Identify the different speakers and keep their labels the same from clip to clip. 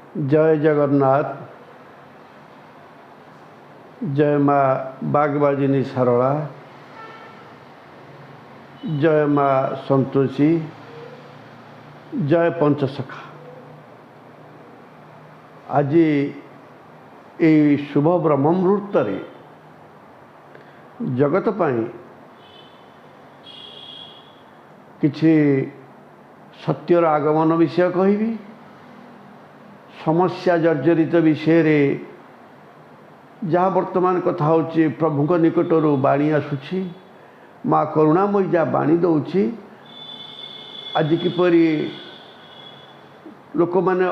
Speaker 1: जय जगन्नाथ। जय माँ बागबाजिनी सारला, जय माँ संतोषी, जय पंचसखा। आज ये शुभ ब्रह्म मुहूर्त जगत पाई किछि सत्यर आगमन विषय कहि, समस्या जर्जरित विषय रे जहाँ वर्तमान कथा होची प्रभु निकटर बाणी आसुची, माँ करुणामयी जहाँ बाणी दौची, आज किपरि लोक मैंने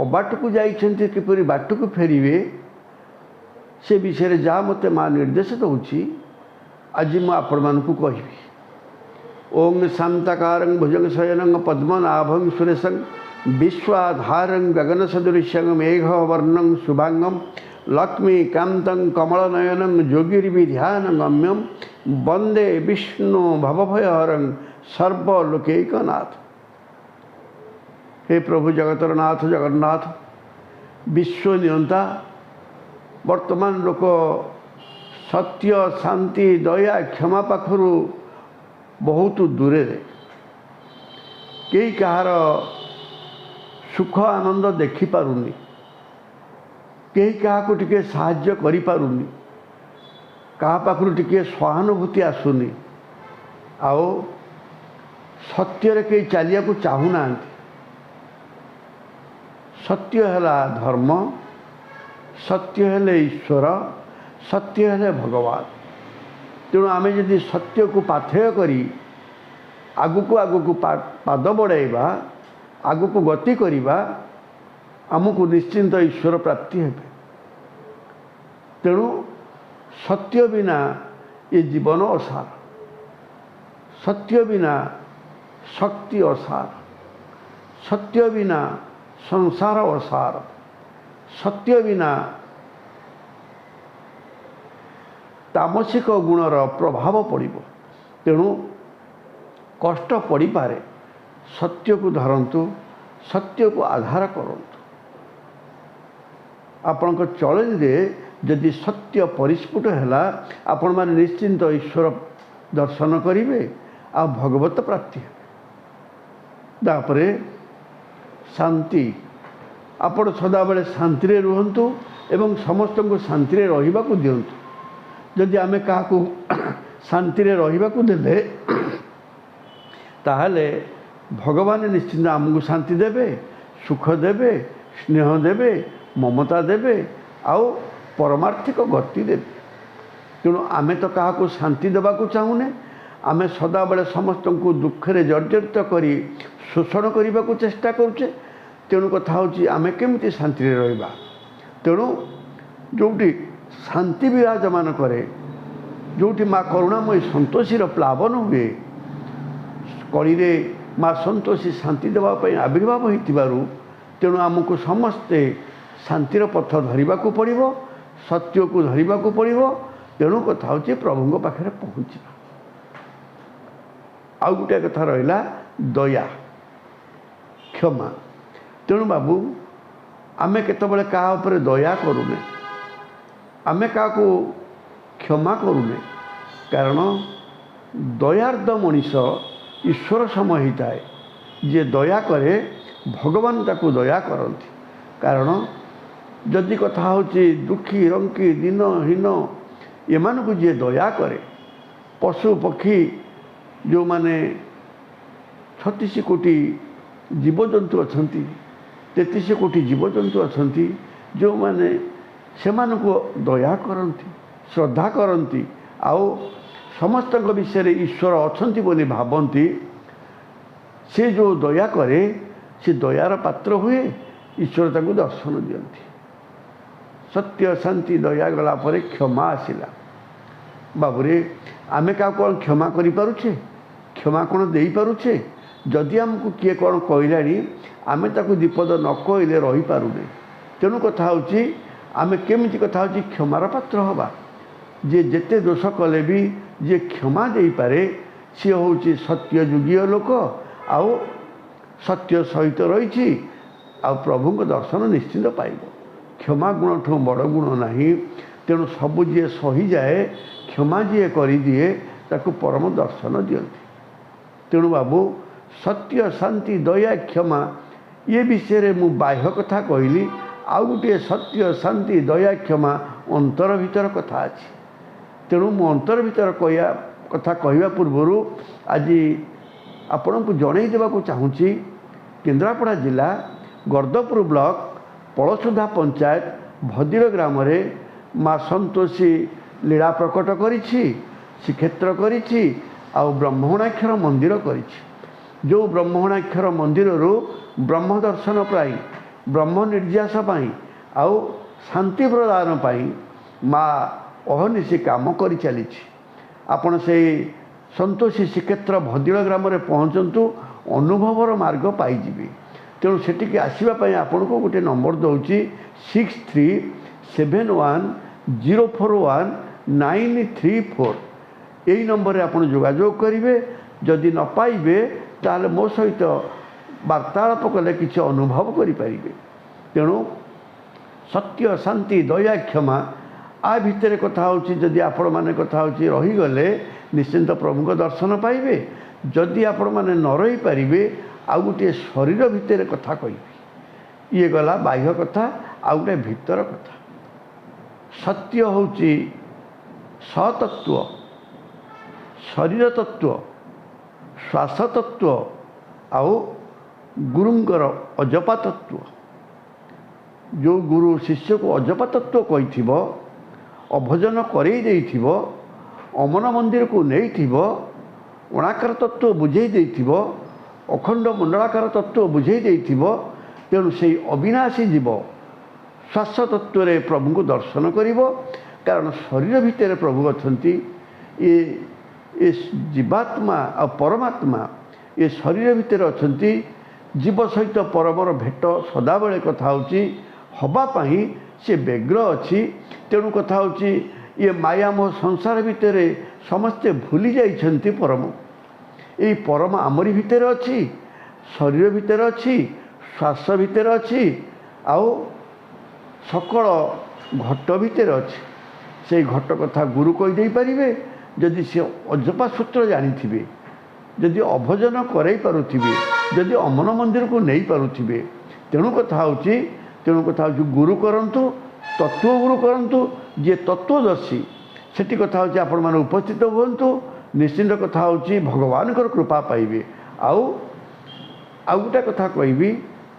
Speaker 1: अबाट को जाइछन्ति किपरि बाट को फेरिवे से विषय जहाँ मते माँ निर्देश दौची, आज मु आपण मानकु कहिबी। ओम शांताकारं भुजंग शयनं पद्मनाभं सुरेशं विश्वाधारं गगन सदृश्यं मेघवर्णं शुभांगं लक्ष्मीकान्तं कमलनयनं योगिर्विध्यानगम्यं वंदे विष्णु भवभयहरं सर्वलोकैकनाथ। हे प्रभु जगतर नाथ जगन्नाथ, विश्व नियंता, वर्तमान लोक सत्य शांति दया क्षमा पाखरु बहुत दूरे कई कहार सुख आनंद देखि पारुनी, कई क्या टिके साहाय्य करि पारुनी, कहा पाखरु टिके सहानुभूति आसुनी, आओ सत्य रे कई चलिया को चाहूना। सत्य है धर्म, सत्य है ईश्वर, सत्य है भगवान। तेणु आमे यदि सत्य को पाथेय करी आगुक आगुक पाद बढ़ाइबा, आगुक गति करिबा, आमको निश्चिंत ईश्वर प्राप्ति है। तेणु सत्य बिना ये जीवन असार, सत्य बिना शक्ति असार, सत्य बिना संसार असार, सत्य बिना तामसिक गुणर प्रभाव पड़िबो। तेणु कष्ट पड़ी पारे, सत्य को धरंतु, सत्य को आधार करंतु। आपण को चलन रे यदि सत्य परिस्फुट हैला, आपण माने निश्चिंत ईश्वर दर्शन करिवे आ भगवत प्राप्ति। तापरे शांति, आपण सदा बेले शांति रे रुहंतु एवं समस्त को शांति रे रहिबा को दियंतु। जदि आमे काकू शांति रे रहिबा को देले, ताहले भगवान निश्चिंत आमको शांति देवे, सुख देवे, स्नेह देवे, ममता देवे, आउ परमार्थिक गति देवे। तेणु आमे तो क्या शांति देवा को चाहूने, आमे सदा बेले समस्त को दुख रे जर्जरित करी शोषण करने को चेष्टा करुचे। तेणु कथा होची आमे केमिति शांति रे रहिबा। तेणु जोटी शांति विराजमान करे, जोटी माँ करुणामयी संतोषीर प्लावन हुए, कली रे माँ संतोषी शांति देवाई आविर्भाव होइतिबारु, तेणु आमको समस्ते शांतिर पथ धरिबा को पड़िबो, सत्य को धरिबा को पड़िबो। तेणु कथा होची प्रभु पाखे पहुँचवा। आउ गोटे कथा रहिला दया क्षमा। तेणु बाबू आमे केतबेले का उपरे दया करूने, आमे का क्षमा करूने, कारण दयार्द मनीष ईश्वर समय होता है। जे दया करे भगवान ताकू दया करती। कारण जदि कथा होची दुखी रंकी दीनहीन एमानकु जे दया करे, पशु पक्षी जो माने 36 कोटी जीवजंतु अछंती, 33 कोटी जीवजंतु अछंती, जो माने सेमानकु दया करती, श्रद्धा करती, आओ समस्त विषय ईश्वर अछंती बोली भावती। से जो दया करे से दयार पात्र हुए, ईश्वर ताकू दर्शन दियंती। सत्य शांति दया गला परे क्षमा आसिला। बाबूरे आमे क्या कौन क्षमा करि पारुछे, क्षमा कौन देई पारुछे? जदि आमको किए कौन कहलानी आमे ताकू दीपद न कहले रही पारुने। तेणु कथा होची आमे केमिति कथा होची क्षमार पात्र हवा। जे जेते दोष कले भी जे क्षमा दे पारे, सी हूँ सत्य जुगीय लोक, आओ सत्य सहित रही प्रभु दर्शन निश्चिंत पाइब। क्षमा गुण ठू बड़ गुण नहीं, तेणु सबू जी सही जाए क्षमा जी कर दिए ताकू परम दर्शन दियंती। तेणु बाबू सत्य शांति दया क्षमा ये विषय मु बाह्य कथा कहली, आउ गोटे सत्य शांति दया क्षमा अंतर भीतर कथा अच्छी। तेणु मु अंतर भीतर कथा कहवा पूर्वर आज आपण को जन देवाक चाहूँगी केन्द्रापड़ा जिला गर्दपुर ब्लॉक पड़सुधा पंचायत भद्र ग्राम माँ संतोषी लीला प्रकट करिछि, श्रीक्षेत्र करिछि, आउ ब्रह्मणाक्षर मंदिर करिछि। जो ब्रह्मणाक्षर मंदिर ब्रह्म दर्शन पाई, ब्रह्म निर्यास पाई, आउ शांति प्रदान पाई माँ अहनिशी काम कर चली। आपण से संतोषी श्रीक्षेत्र भद्र ग्राम में पहुँचतु, अनुभवर मार्ग पाइबे। तेणु सेटिके आसवाई आपन को गोटे नंबर दूसरी 6371041934। यही नंबर आप जोगाजोग करेंगे। जदि न पाइबे ताले मो सहित वार्तालाप कले किसी अनुभव करें। तेणु सत्य शांति दया क्षमा आ भितर कथा होची। जदि आपण माने कथा होची रहीगले निश्चिंत प्रभु दर्शन पाइबे। जदि आपण माने न रही पारिबे आ गोटे शरीर भितर कथा कहि, ये गला बाह्य कथा, आ गोटे भितर कथा। सत्य होची सतत्व, शरीर तत्व, श्वास तत्व, आउ गुरुंकर अजपा तत्व। जो गुरु शिष्य को अजपा तत्व कही अभजन करई देइथिबो, अमन मंदिर को नहीं अणाकार तत्व बुझे देइथिबो, अखंड मंडलाकार तत्व बुझे देइथिबो। तेणु से अविनाशी जीव श्वास तत्व रे प्रभु को दर्शन करिबो। कारण शरीर भितर प्रभु अछंती। ये जीवात्मा और परमात्मा ये शरीर भितर अछंती। जीव सहित परमर भेट सदाबले कथा होची हवापाई से व्यग्र अच्छी। तेणु कथा होची ये माया मोह संसार भितर समस्ते भूली जाइछंती परम। ये परम आमरी भितर अच्छी, शरीर भितर अच्छी, श्वास भितर अच्छी, आउ सकल घट भितर अच्छी। से घट कथा गुरु कहीदे पारे। जदि से अजपा सूत्र जानी, जदि अभजन करई पारुथिबे, जदि अमन मंदिर को नहीं पारुथिबे। तेणु कथा होची गुरु करंतु, तत्व गुरु करंतु। जे तत्वदर्शी सेठी कथा होची आपण माने उपस्थित हुंतु। निश्चिंत कथा होची भगवान कर कृपा पाइबे। आउ गोटे कथा कहबी,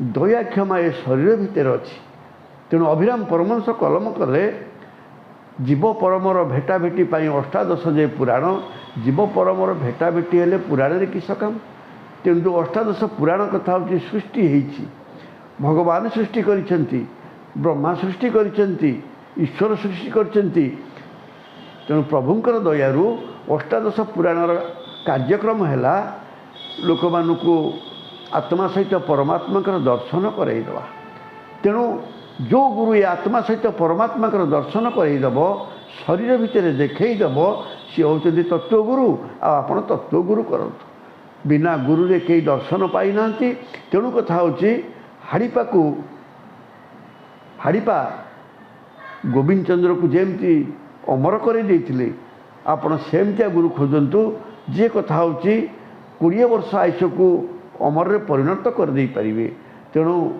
Speaker 1: दया क्षमा ए शरीर भितर अच्छी। तेणु अभिराम परमहंस कलम कले जीव परमर भेटाभेटी पाई अष्टादश जे पुराण। जीव परमर भेटाभेटी हेले पुराण रे किस काम। तेणु जो अष्टादश पुराण कथा होची सृष्टि हेची, भगवान सृष्टि करिसेंती, ब्रह्मा सृष्टि करिसेंती, ईश्वर सृष्टि करिसेंती। तेणु प्रभुंकर दयारू अष्टादश पुराणर कार्यक्रम हैला लोक मानकू आत्मा सहित परमात्मा दर्शन करईदवा। तेणु जो गुरु ये आत्मा सहित परमात्मा दर्शन करईदब, शरीर भितर देखईदब, सी होचंती तत्वगुरु। आपण तत्वगुरु करंतु। बिना गुरु रे कई दर्शन पाई नांती। तेणु कथा होची हाड़ीपा गोविंद चंद्र को जेमती अमर कर देइथिले, आपण सेमतिया गुरु खोजंतु। जे कथा होची 20 वर्ष आयुष को अमर रे परिणत कर दे पारिबे। तेणु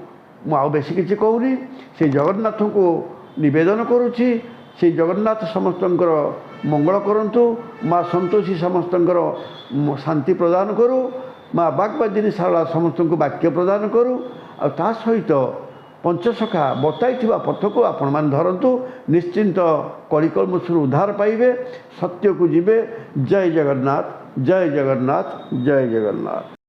Speaker 1: मु आउ बेसी किछि कहूनी। से जगन्नाथ को निवेदन करुछि, से जगन्नाथ समस्तंकर मंगल करंतु। माँ संतोषी समस्तंकर शांति प्रदान करू। माँ बागबादिनी सारा समस्त को वाक्य प्रदान करू। आ ता सहित पंचसखा बताई पथ को आपण मान धरतु। निश्चिंत कलिकलमुषु उद्धार पाइबे, सत्य को जीवे। जय जगन्नाथ, जय जगन्नाथ, जय जगन्नाथ।